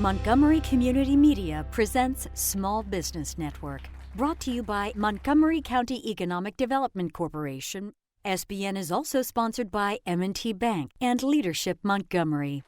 Montgomery Community Media presents Small Business Network, brought to you by Montgomery County Economic Development Corporation. SBN is also sponsored by M&T Bank and Leadership Montgomery.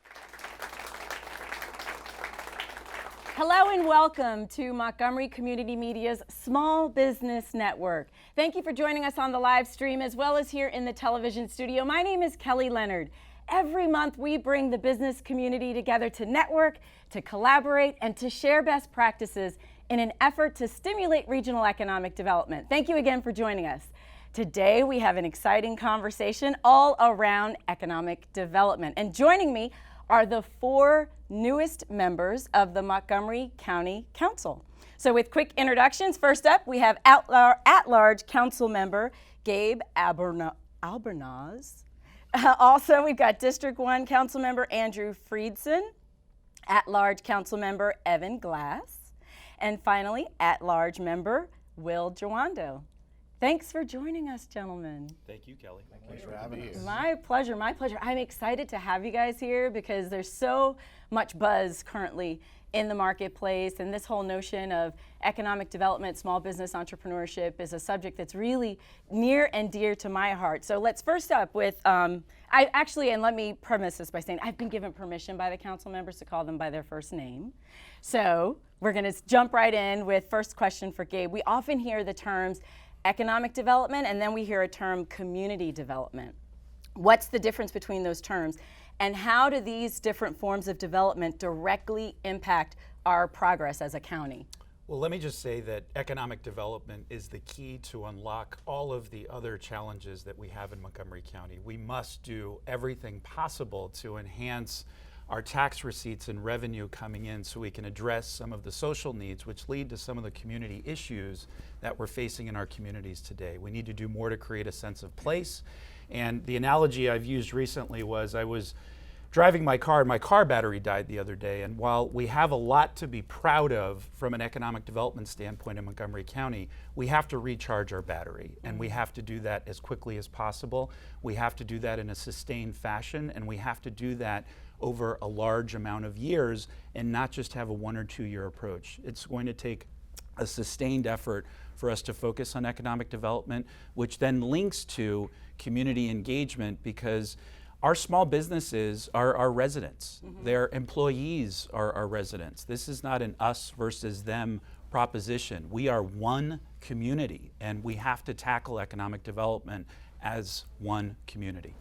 Hello and welcome to Montgomery Community Media's Small Business Network. Thank you for joining us on the live stream as well as here in the television studio. My name is Kelly Leonard. Every month we bring the business community together to network, to collaborate, and to share best practices in an effort to stimulate regional economic development. Thank you again for joining us. Today we have an exciting conversation all around economic development. And joining me are the four newest members of the Montgomery County Council. So with quick introductions, first up we have at-large council member Gabe Albornoz. Also, we've got District 1 Council Member Andrew Friedson, at-large Council Member Evan Glass, and finally, at-large Member Will Jawando. Thanks for joining us, gentlemen. Thank you, Kelly. Thanks for having us. My pleasure, my pleasure. I'm excited to have you guys here because there's so much buzz currently in the marketplace, and this whole notion of economic development, small business entrepreneurship is a subject that's really near and dear to my heart. So let's first up with, and let me premise this by saying I've been given permission by the council members to call them by their first name. So we're gonna jump right in with first question for Gabe. We often hear the terms economic development and then we hear a term community development. What's the difference between those terms? And how do these different forms of development directly impact our progress as a county? Well, let me just say that economic development is the key to unlock all of the other challenges that we have in Montgomery County. We must do everything possible to enhance our tax receipts and revenue coming in so we can address some of the social needs which lead to some of the community issues that we're facing in our communities today. We need to do more to create a sense of place. And the analogy I've used recently was I was driving my car battery died the other day, and while we have a lot to be proud of from an economic development standpoint in Montgomery County, we have to recharge our battery, and we have to do that as quickly as possible. We have to do that in a sustained fashion, and we have to do that over a large amount of years and not just have a 1 or 2 year approach. It's going to take a sustained effort for us to focus on economic development, which then links to community engagement, because our small businesses are our residents. Their employees are our residents. This is not an us versus them proposition. We are one community, and we have to tackle economic development as one community.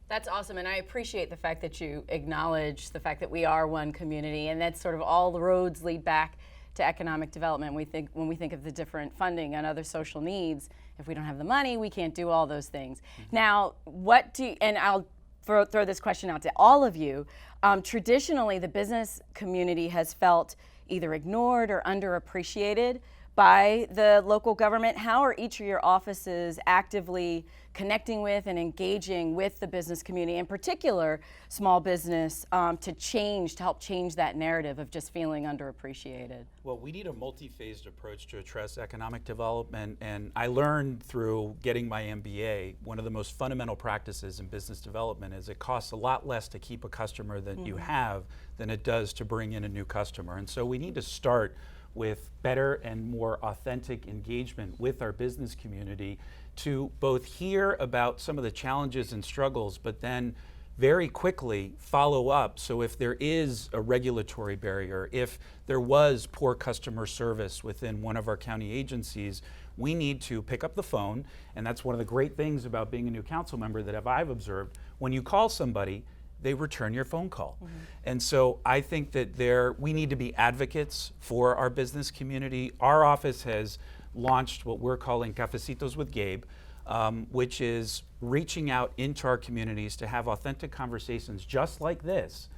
That's awesome, and I appreciate the fact that you acknowledge the fact that we are one community, and that's sort of all the roads lead back to economic development. When we think of the different funding and other social needs, if we don't have the money, we can't do all those things. Now, and I'll throw this question out to all of you. Traditionally, the business community has felt either ignored or underappreciated by the local government. How are each of your offices actively connecting with and engaging with the business community, in particular small business, to help change that narrative of just feeling underappreciated? Well, we need a multi-phased approach to address economic development, and I learned through getting my MBA, one of the most fundamental practices in business development is it costs a lot less to keep a customer that you have than it does to bring in a new customer. And so we need to start with better and more authentic engagement with our business community to both hear about some of the challenges and struggles, but then very quickly follow up. So if there is a regulatory barrier, if there was poor customer service within one of our county agencies, we need to pick up the phone. And that's one of the great things about being a new council member that I've observed. When you call somebody, they return your phone call. And so I think that we need to be advocates for our business community. Our office has launched what we're calling Cafecitos with Gabe, which is reaching out into our communities to have authentic conversations just like this,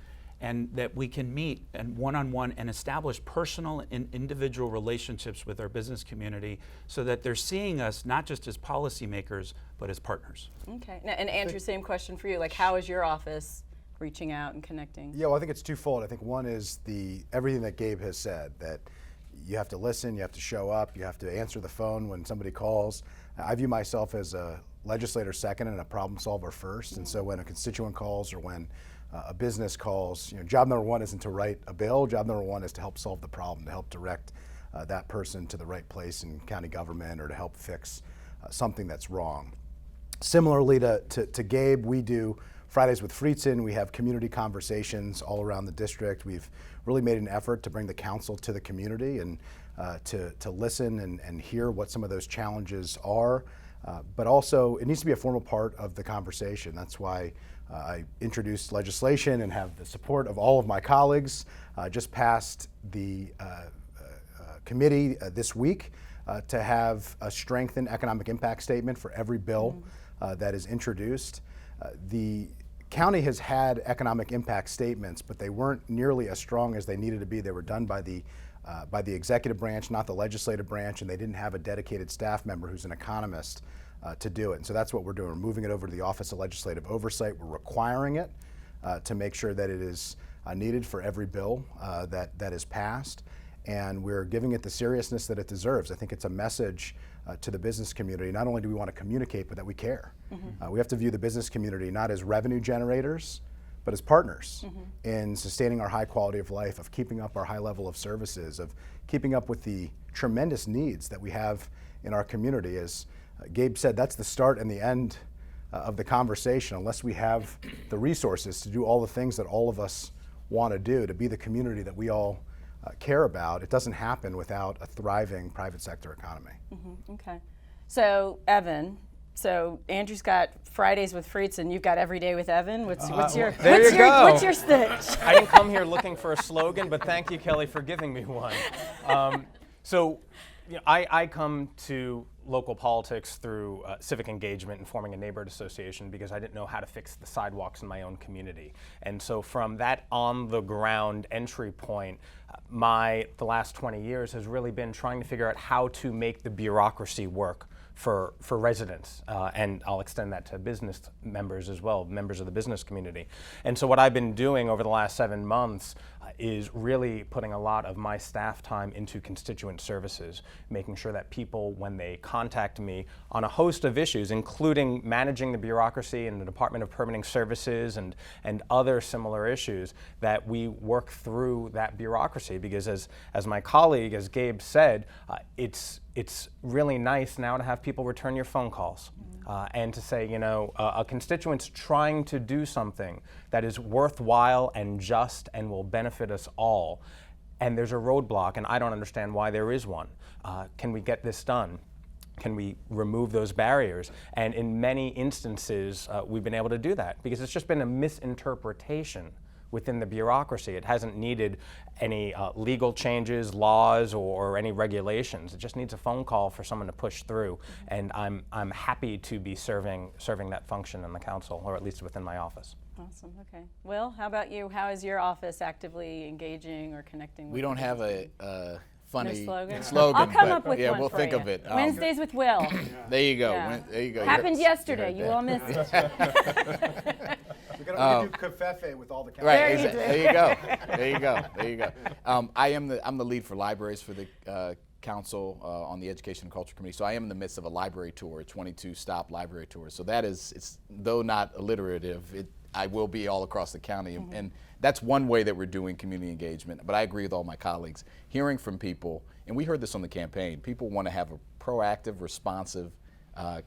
and that we can meet and one-on-one and establish personal and individual relationships with our business community so that they're seeing us not just as policymakers, but as partners. Okay, now, and Andrew, same question for you. Like, how is your office reaching out and connecting? Yeah, well, I think it's twofold. I think one is everything that Gabe has said, that you have to listen, you have to show up, you have to answer the phone when somebody calls. I view myself as a legislator second and a problem solver first. And so when a constituent calls or when a business calls, job number one isn't to write a bill. Job number one is to help solve the problem, to help direct that person to the right place in county government or to help fix something that's wrong. Similarly to Gabe, we do Fridays with Friedson. We have community conversations all around the district. We've really made an effort to bring the council to the community and to listen and hear what some of those challenges are. But also, it needs to be a formal part of the conversation. That's why I introduced legislation and have the support of all of my colleagues. Just passed the committee this week to have a strengthened economic impact statement for every bill that is introduced. The county has had economic impact statements, but they weren't nearly as strong as they needed to be. They were done by the executive branch, not the legislative branch, and they didn't have a dedicated staff member who's an economist to do it. And so that's what we're doing. We're moving it over to the Office of Legislative Oversight. We're requiring it to make sure that it is needed for every bill that is passed. And we're giving it the seriousness that it deserves. I think it's a message to the business community. Not only do we want to communicate, but that we care. We have to view the business community not as revenue generators, but as partners in sustaining our high quality of life, of keeping up our high level of services, of keeping up with the tremendous needs that we have in our community. As Gabe said, that's the start and the end of the conversation. Unless we have the resources to do all the things that all of us want to do, to be the community that we all care about, it doesn't happen without a thriving private sector economy. Okay. So, Evan, Andrew's got Fridays with Friedson. You've got Every Day with Evan. What's your stitch? I didn't come here looking for a slogan, but thank you, Kelly, for giving me one. I come to local politics through civic engagement and forming a neighborhood association because I didn't know how to fix the sidewalks in my own community. And so from that on-the-ground entry point, the last 20 years has really been trying to figure out how to make the bureaucracy work for residents, and I'll extend that to business members as well, members of the business community. And so what I've been doing over the last 7 months is really putting a lot of my staff time into constituent services, making sure that people, when they contact me on a host of issues, including managing the bureaucracy in the Department of Permitting Services and other similar issues, that we work through that bureaucracy. Because as my colleague, as Gabe said, it's really nice now to have people return your phone calls and to say, a constituent's trying to do something that is worthwhile and just and will benefit us all, and there's a roadblock, and I don't understand why there is one. Can we get this done? Can we remove those barriers? And in many instances, we've been able to do that because it's just been a misinterpretation within the bureaucracy. It hasn't needed any legal changes, laws, or any regulations. It just needs a phone call for someone to push through. And I'm happy to be serving that function in the council, or at least within my office. Awesome. Okay. Will, how about you? How is your office actively engaging or connecting with? We don't have a funny slogan. I'll come up with one we'll for think you. of it. Wednesdays with Will. There you go. Yeah. There you go. Happened yesterday. You all missed it. We're gonna do covfefe with all the county. Right. There you go. I'm the lead for libraries for the council on the Education and Culture Committee. So I am in the midst of a library tour, a 22-stop library tour. So that is, though not alliterative, I will be all across the county. And that's one way that we're doing community engagement. But I agree with all my colleagues. Hearing from people, and we heard this on the campaign, people want to have a proactive, responsive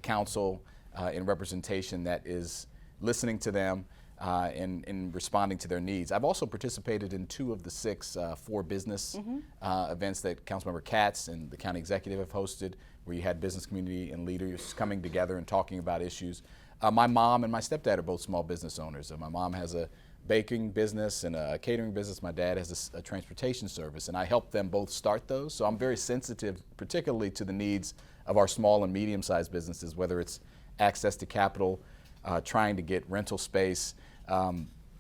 council and representation that is listening to them and responding to their needs. I've also participated in 2 of the 6 for business events that Councilmember Katz and the county executive have hosted, where you had business community and leaders coming together and talking about issues. My mom and my stepdad are both small business owners. My mom has a baking business and a catering business. My dad has a transportation service, and I helped them both start those. So I'm very sensitive, particularly to the needs of our small and medium-sized businesses, whether it's access to capital, trying to get rental space,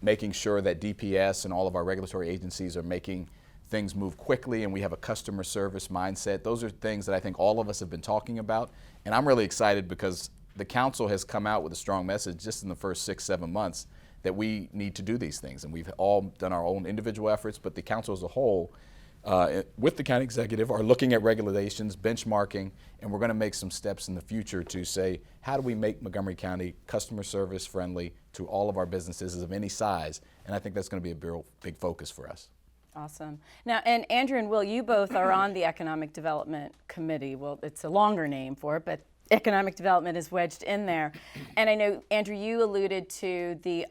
making sure that DPS and all of our regulatory agencies are making things move quickly and we have a customer service mindset. Those are things that I think all of us have been talking about. And I'm really excited because the council has come out with a strong message just in the first 6-7 months that we need to do these things. And we've all done our own individual efforts, but the council as a whole with the county executive are looking at regulations, benchmarking, and we're going to make some steps in the future to say, how do we make Montgomery County customer service friendly to all of our businesses of any size? And I think that's going to be a big focus for us. Awesome. Now, and Andrew and Will, you both are on the Economic Development Committee. Well, it's a longer name for it, but economic development is wedged in there. And I know, Andrew, you alluded to the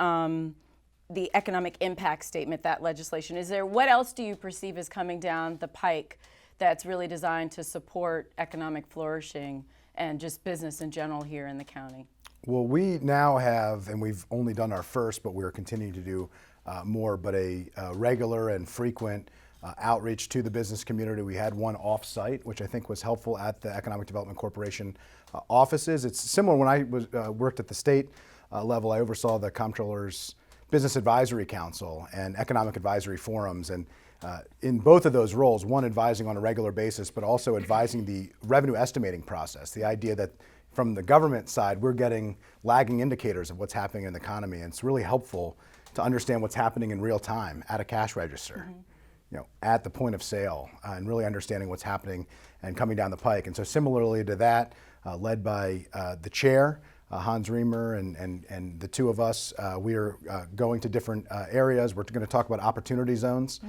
economic impact statement, that legislation. What else do you perceive as coming down the pike that's really designed to support economic flourishing and just business in general here in the county? Well, we now have, and we've only done our first, but we're continuing to do more, but a regular and frequent outreach to the business community. We had one off-site, which I think was helpful at the Economic Development Corporation offices. It's similar when I worked at the state level. I oversaw the Comptroller's Business Advisory Council and Economic Advisory Forums, and in both of those roles, one advising on a regular basis, but also advising the revenue estimating process. The idea that from the government side, we're getting lagging indicators of what's happening in the economy, and it's really helpful to understand what's happening in real time at a cash register, at the point of sale, and really understanding what's happening and coming down the pike. And so similarly to that, led by the chair, Hans Riemer, and the two of us, we are going to different areas. We're going to talk about opportunity zones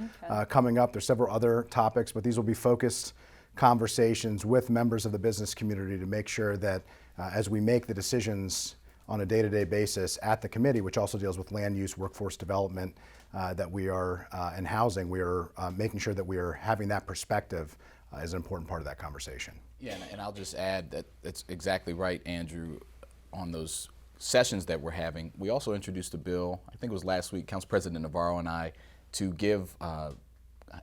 coming up. There's several other topics, but these will be focused conversations with members of the business community to make sure that as we make the decisions on a day-to-day basis at the committee, which also deals with land use, workforce development, that we are, and housing, we are making sure that we are having that perspective as an important part of that conversation. Yeah, and I'll just add that that's exactly right, Andrew. On those sessions that we're having, we also introduced a bill, I think it was last week, Council President Navarro and I, to give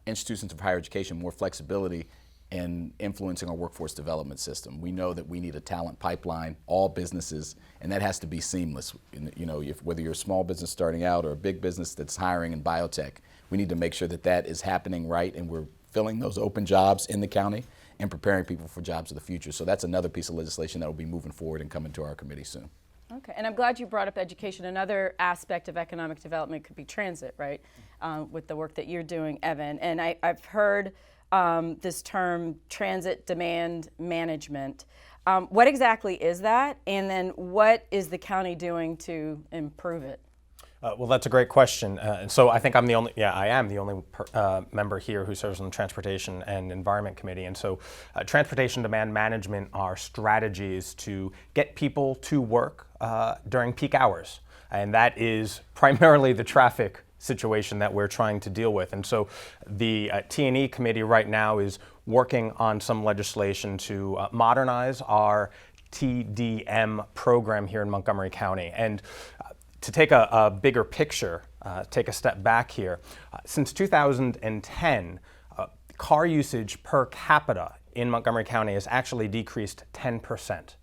institutions of higher education more flexibility in influencing our workforce development system. We know that we need a talent pipeline, all businesses, and that has to be seamless. Whether you're a small business starting out or a big business that's hiring in biotech, we need to make sure that that is happening right, and we're filling those open jobs in the county and preparing people for jobs of the future. So that's another piece of legislation that will be moving forward and coming to our committee soon. Okay, and I'm glad you brought up education. Another aspect of economic development could be transit, right? With the work that you're doing, Evan. And I've heard this term, transit demand management. What exactly is that? And then what is the county doing to improve it? Well, that's a great question. And so I think I am the only member here who serves on the Transportation and Environment Committee. And so transportation demand management are strategies to get people to work during peak hours. And that is primarily the traffic situation that we're trying to deal with. And so the T&E committee right now is working on some legislation to modernize our TDM program here in Montgomery County. And to take a bigger picture, take a step back here, since 2010, car usage per capita in Montgomery County has actually decreased 10%.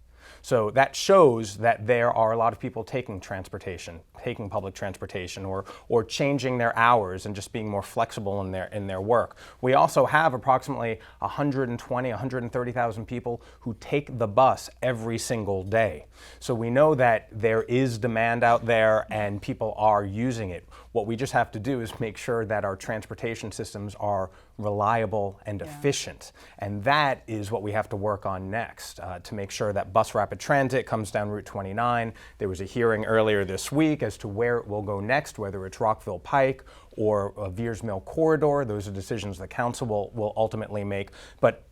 So that shows that there are a lot of people taking public transportation, or changing their hours and just being more flexible in their work. We also have approximately 130,000 people who take the bus every single day. So we know that there is demand out there and people are using it. What we just have to do is make sure that our transportation systems are reliable and efficient. And that is what we have to work on next, to make sure that bus rapid transit comes down Route 29. There was a hearing earlier this week as to where it will go next, whether it's Rockville Pike or Veers Mill Corridor. Those are decisions the council will ultimately make. But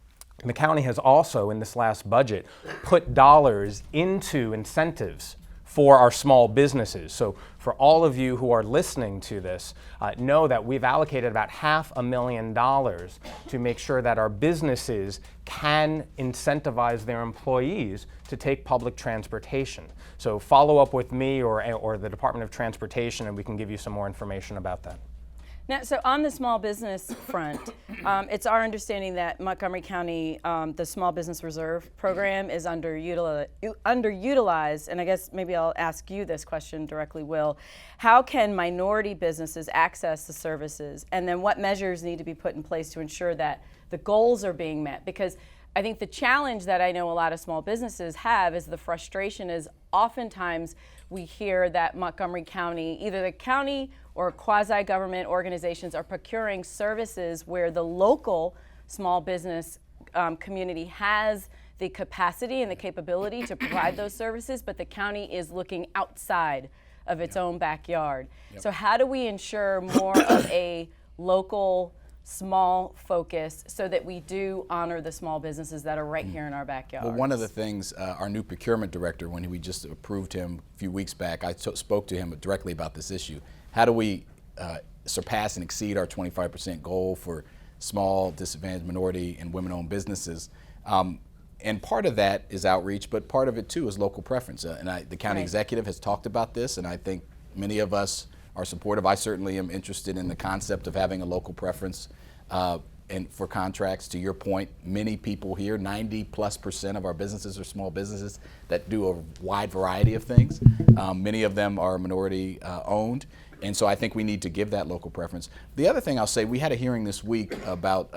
the county has also, in this last budget, put dollars into incentives for our small businesses. So for all of you who are listening to this, know that we've allocated about $500,000 to make sure that our businesses can incentivize their employees to take public transportation. So follow up with me or the Department of Transportation, and we can give you some more information about that. Now, so on the small business front, it's our understanding that Montgomery County, the Small Business Reserve Program is underutilized, and I guess maybe I'll ask you this question directly, Will. How can minority businesses access the services, and then what measures need to be put in place to ensure that the goals are being met? Because I think the challenge that I know a lot of small businesses have is the frustration is oftentimes we hear that Montgomery County, either the county or quasi-government organizations are procuring services where the local small business community has the capacity and the capability to provide those services, but the county is looking outside of its own backyard. So how do we ensure more of a local small focus so that we do honor the small businesses that are right here in our backyard? Well, one of the things, our new procurement director, when we just approved him a few weeks back, I spoke to him directly about this issue. How do we surpass and exceed our 25% goal for small, disadvantaged, minority, and women-owned businesses? And part of that is outreach, but part of it too is local preference. The county executive has talked about this, and I think many of us are supportive. I certainly am interested in the concept of having a local preference and for contracts. To your point, many people here, 90+% of our businesses are small businesses that do a wide variety of things. Many of them are minority owned. And so I think we need to give that local preference. The other thing I'll say, we had a hearing this week about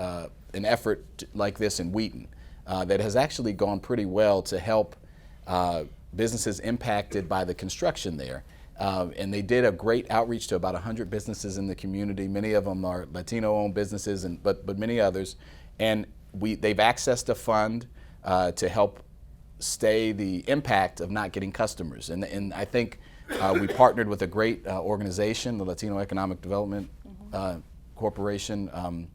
an effort like this in Wheaton that has actually gone pretty well to help businesses impacted by the construction there. And they did a great outreach to about 100 businesses in the community. Many of them are Latino-owned businesses, but many others. And they've accessed a fund to help stay the impact of not getting customers. And I think we partnered with a great organization, the Latino Economic Development Corporation,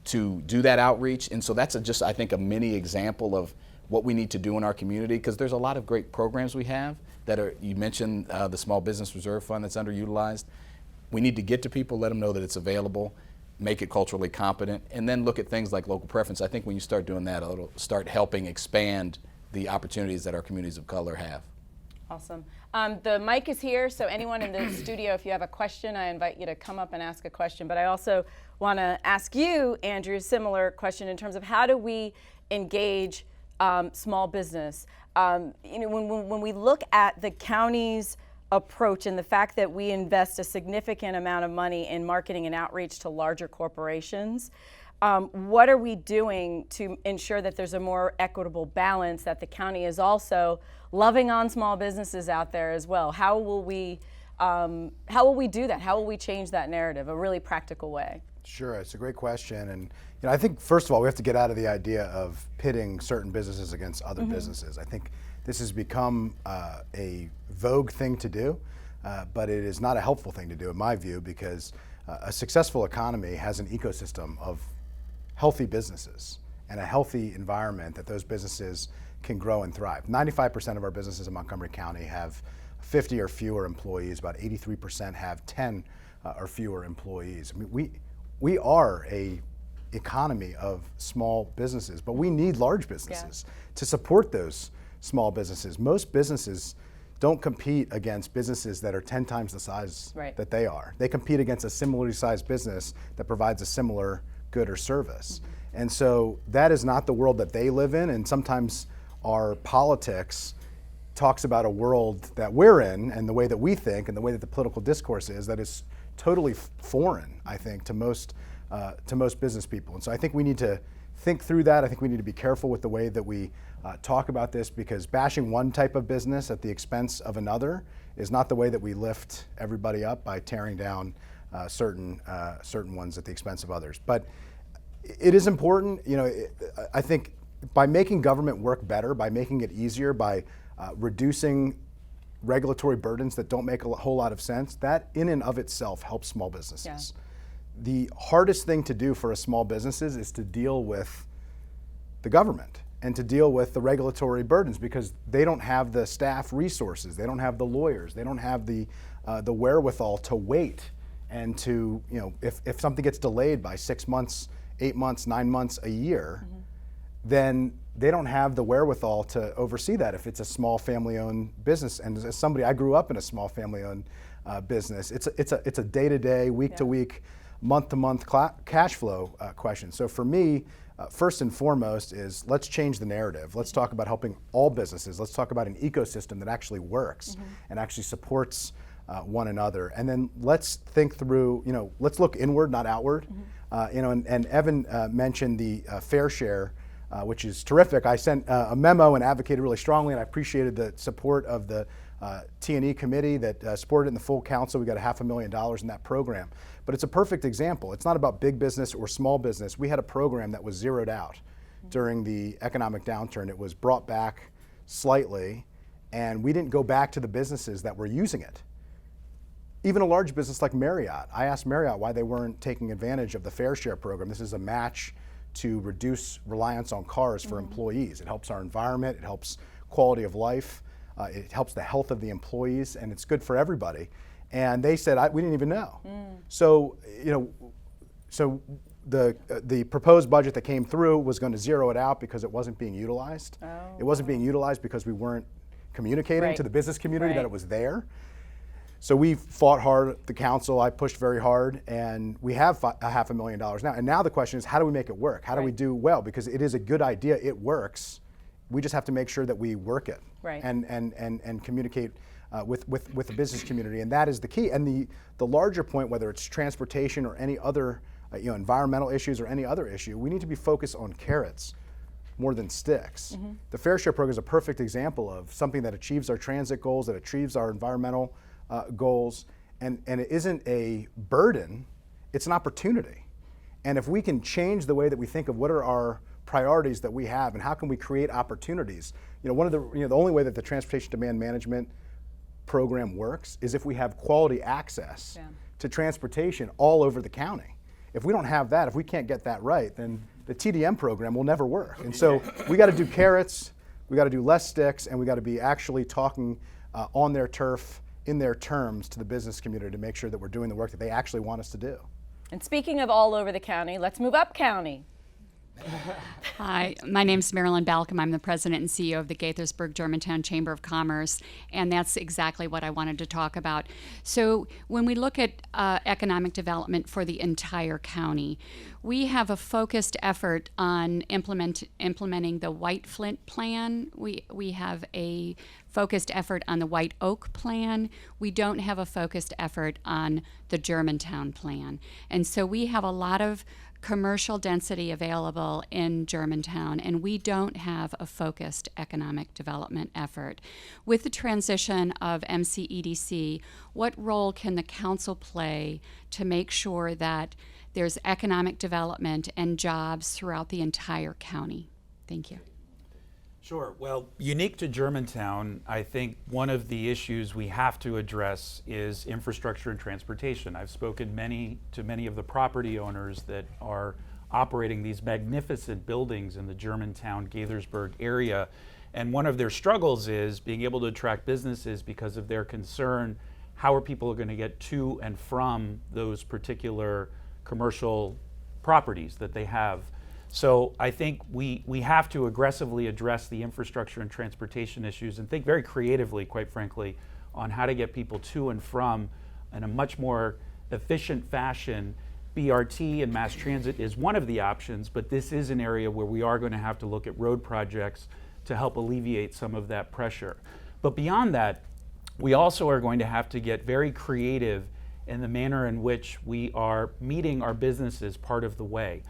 to do that outreach. And so that's just, I think, a mini example of what we need to do in our community, because there's a lot of great programs we have that are, you mentioned the Small Business Reserve Fund that's underutilized. We need to get to people, let them know that it's available, make it culturally competent, and then look at things like local preference. I think when you start doing that, it'll start helping expand the opportunities that our communities of color have. Awesome. The mic is here, so anyone in the studio, if you have a question, I invite you to come up and ask a question. But I also want to ask you, Andrew, a similar question in terms of how do we engage small business? When we look at the county's approach and the fact that we invest a significant amount of money in marketing and outreach to larger corporations, what are we doing to ensure that there's a more equitable balance, that the county is also loving on small businesses out there as well? How will we do that? How will we change that narrative, a really practical way? Sure, it's a great question. And I think, first of all, we have to get out of the idea of pitting certain businesses against other businesses. I think this has become a vogue thing to do, but it is not a helpful thing to do, in my view, because a successful economy has an ecosystem of healthy businesses and a healthy environment that those businesses can grow and thrive. 95% of our businesses in Montgomery County have 50 or fewer employees. About 83% have 10 or fewer employees. I mean, we are a economy of small businesses, but we need large businesses to support those small businesses. Most businesses don't compete against businesses that are 10 times the size that they are. They compete against a similarly sized business that provides a similar good or service. And so that is not the world that they live in, and sometimes our politics talks about a world that we're in and the way that we think and the way that the political discourse is that is totally foreign, I think, to most business people. And so I think we need to think through that. I think we need to be careful with the way that we talk about this, because bashing one type of business at the expense of another is not the way that we lift everybody up, by tearing down certain ones at the expense of others. But it is important, I think, by making government work better, by making it easier, by reducing regulatory burdens that don't make a whole lot of sense, that in and of itself helps small businesses. The hardest thing to do for a small businesses is to deal with the government and to deal with the regulatory burdens, because they don't have the staff resources, they don't have the lawyers, they don't have the wherewithal to wait, and to, if something gets delayed by 6 months, 8 months, 9 months, a year, then they don't have the wherewithal to oversee that if it's a small family-owned business. And as somebody, I grew up in a small family-owned business. It's a day-to-day, week-to-week, month-to-month cash flow question. So for me, first and foremost is, let's change the narrative. Let's talk about helping all businesses. Let's talk about an ecosystem that actually works and actually supports one another. And then let's think through, let's look inward, not outward. And Evan mentioned the fair share, which is terrific. I sent a memo and advocated really strongly, and I appreciated the support of the T&E committee that supported it in the full council. We got $500,000 in that program. But it's a perfect example. It's not about big business or small business. We had a program that was zeroed out during the economic downturn. It was brought back slightly, and we didn't go back to the businesses that were using it. Even a large business like Marriott, I asked Marriott why they weren't taking advantage of the Fair Share program. This is a match to reduce reliance on cars for employees. It helps our environment, it helps quality of life, it helps the health of the employees, and it's good for everybody. And they said, we didn't even know. So, the proposed budget that came through was going to zero it out because it wasn't being utilized. It wasn't being utilized because we weren't communicating to the business community that it was there. So we fought hard at the council. I pushed very hard, and we have $500,000 now. And now the question is, how do we make it work? How do we do well? Because it is a good idea. It works. We just have to make sure that we work it and communicate with the business community, and that is the key. And the larger point, whether it's transportation or any other environmental issues or any other issue, we need to be focused on carrots more than sticks. The Fair Share program is a perfect example of something that achieves our transit goals, that achieves our environmental goals, and it isn't a burden, it's an opportunity. And if we can change the way that we think of what are our priorities that we have and how can we create opportunities, one of the only way that the transportation demand management program works is if we have quality access to transportation all over the county. If we don't have that, if we can't get that right, then the TDM program will never work. And so we got to do carrots, we got to do less sticks, and we got to be actually talking on their turf, in their terms, to the business community to make sure that we're doing the work that they actually want us to do. And speaking of all over the county, let's move up county. Hi, my name is Marilyn Balcom. I'm the president and CEO of the Gaithersburg-Germantown Chamber of Commerce, and that's exactly what I wanted to talk about. So when we look at economic development for the entire county, we have a focused effort on implementing the White Flint Plan. We have a focused effort on the White Oak Plan. We don't have a focused effort on the Germantown Plan. And so we have a lot of commercial density available in Germantown, and we don't have a focused economic development effort. With the transition of MCEDC, what role can the council play to make sure that there's economic development and jobs throughout the entire county? Thank you. Sure. Well, unique to Germantown, I think one of the issues we have to address is infrastructure and transportation. I've spoken to many of the property owners that are operating these magnificent buildings in the Germantown, Gaithersburg area, and one of their struggles is being able to attract businesses because of their concern, how are people going to get to and from those particular commercial properties that they have. So I think we have to aggressively address the infrastructure and transportation issues and think very creatively, quite frankly, on how to get people to and from in a much more efficient fashion. BRT and mass transit is one of the options, but this is an area where we are going to have to look at road projects to help alleviate some of that pressure. But beyond that, we also are going to have to get very creative in the manner in which we are meeting our businesses part of the way.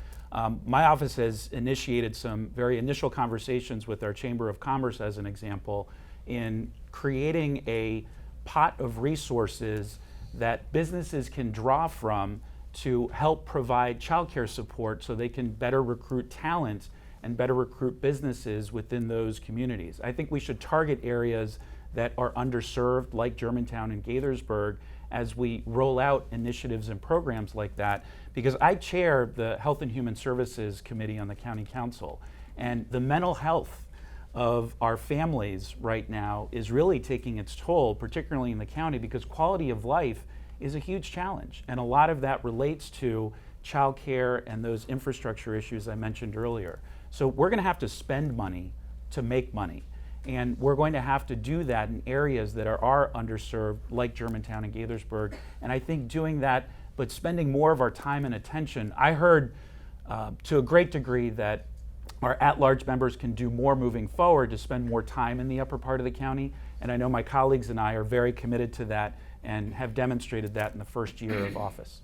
My office has initiated some very initial conversations with our Chamber of Commerce, as an example, in creating a pot of resources that businesses can draw from to help provide childcare support so they can better recruit talent and better recruit businesses within those communities. I think we should target areas that are underserved, like Germantown and Gaithersburg, as we roll out initiatives and programs like that, because I chair the Health and Human Services Committee on the County Council, and the mental health of our families right now is really taking its toll, particularly in the county, because quality of life is a huge challenge, and a lot of that relates to childcare and those infrastructure issues I mentioned earlier. So we're going to have to spend money to make money. And we're going to have to do that in areas that are underserved, like Germantown and Gaithersburg. And I think doing that, but spending more of our time and attention. I heard to a great degree that our at-large members can do more moving forward to spend more time in the upper part of the county. And I know my colleagues and I are very committed to that and have demonstrated that in the first year of office.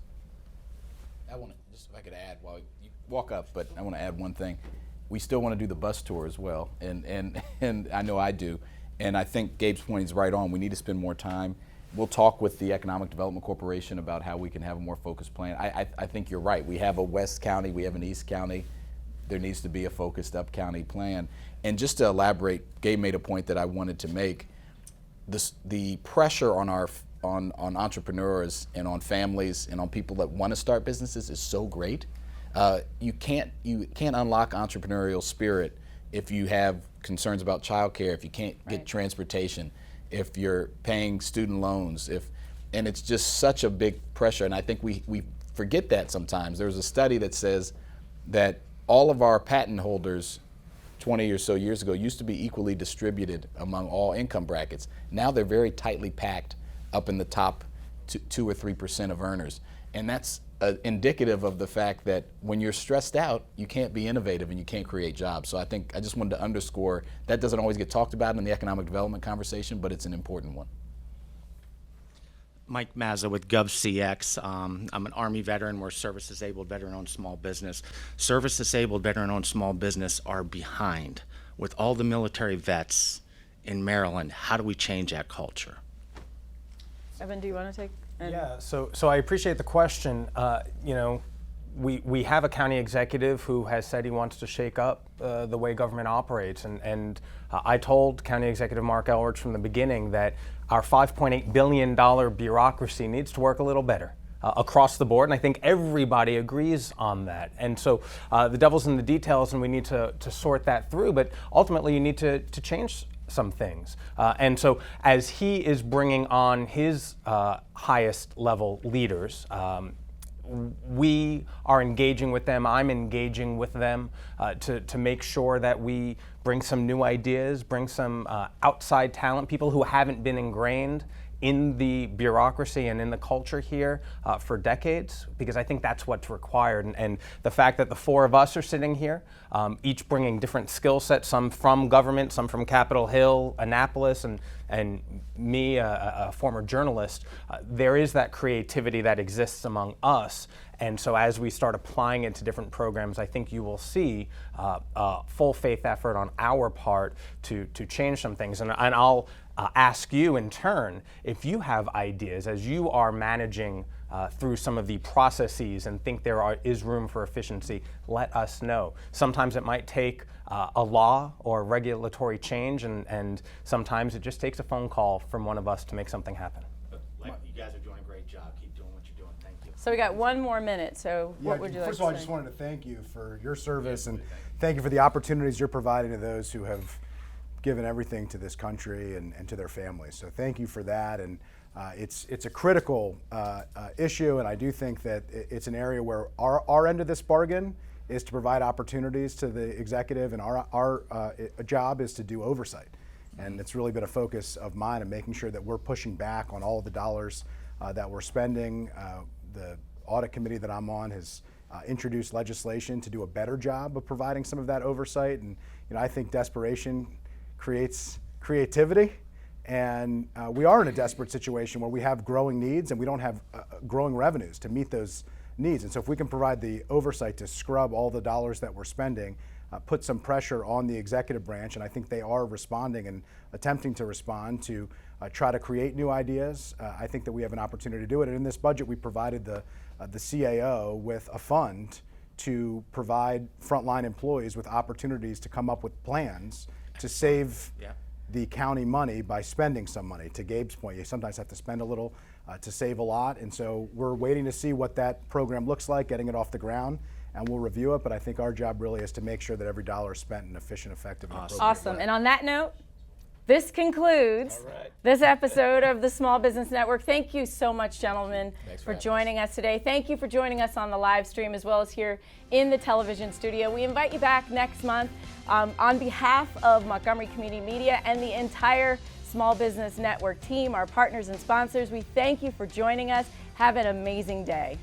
I want to, just if I could add while you walk up, but I want to add one thing. We still want to do the bus tour as well, and I know I do. And I think Gabe's point is right on. We need to spend more time. We'll talk with the Economic Development Corporation about how we can have a more focused plan. I think you're right. We have a West County, we have an East County. There needs to be a focused up county plan. And just to elaborate, Gabe made a point that I wanted to make. The pressure on on entrepreneurs and on families and on people that want to start businesses is so great. You can't unlock entrepreneurial spirit if you have concerns about childcare, if you can't get transportation, if you're paying student loans, and it's just such a big pressure. And I think we forget that sometimes. There's a study that says that all of our patent holders 20 or so years ago used to be equally distributed among all income brackets. Now they're very tightly packed up in the top 2 or 3% of earners. And that's indicative of the fact that when you're stressed out, you can't be innovative and you can't create jobs. So I think I just wanted to underscore that doesn't always get talked about in the economic development conversation, but it's an important one. Mike Mazza with GovCX. I'm an Army veteran. We're service-disabled, veteran-owned small business. Service-disabled, veteran-owned small business are behind. With all the military vets in Maryland, how do we change that culture? Evan, do you want to take? Yeah, so I appreciate the question. We have a county executive who has said he wants to shake up the way government operates, and I told County Executive Mark Elridge from the beginning that our $5.8 billion bureaucracy needs to work a little better across the board, and I think everybody agrees on that. And so the devil's in the details, and we need to sort that through, but ultimately you need to change some things. And so as he is bringing on his highest level leaders, we are engaging with them, I'm engaging with them to make sure that we bring some new ideas, bring some outside talent, people who haven't been ingrained in the bureaucracy and in the culture here for decades, because I think that's what's required. And the fact that the four of us are sitting here, each bringing different skill sets, some from government, some from Capitol Hill, Annapolis, and me, a former journalist, there is that creativity that exists among us. And so as we start applying it to different programs, I think you will see a full faith effort on our part to change some things. And I'll ask you in turn, if you have ideas as you are managing through some of the processes and think there is room for efficiency, let us know. Sometimes it might take a law or regulatory change, and sometimes it just takes a phone call from one of us to make something happen. You guys are doing a great job. Keep doing what you're doing. Thank you. So we got one more minute, so what would you like to say? First of all, I just wanted to thank you for your service, and thank you for the opportunities you're providing to those who have given everything to this country and to their families. So thank you for that. And it's a critical issue, and I do think that it's an area where our end of this bargain is to provide opportunities to the executive, and our job is to do oversight. And it's really been a focus of mine and making sure that we're pushing back on all of the dollars that we're spending. The audit committee that I'm on has introduced legislation to do a better job of providing some of that oversight. And I think desperation creates creativity, and we are in a desperate situation where we have growing needs and we don't have growing revenues to meet those needs. And so if we can provide the oversight to scrub all the dollars that we're spending, put some pressure on the executive branch, and I think they are responding and attempting to respond to try to create new ideas. I think that we have an opportunity to do it. And in this budget, we provided the CAO with a fund to provide frontline employees with opportunities to come up with plans to save the county money by spending some money. To Gabe's point, you sometimes have to spend a little to save a lot. And so we're waiting to see what that program looks like, getting it off the ground, and we'll review it. But I think our job really is to make sure that every dollar is spent in efficient, effective, and appropriate Awesome. way. And on that note, this concludes this episode of the Small Business Network. Thank you so much, gentlemen, for joining us today. Thank you for joining us on the live stream as well as here in the television studio. We invite you back next month. On behalf of Montgomery Community Media and the entire Small Business Network team, our partners and sponsors, we thank you for joining us. Have an amazing day.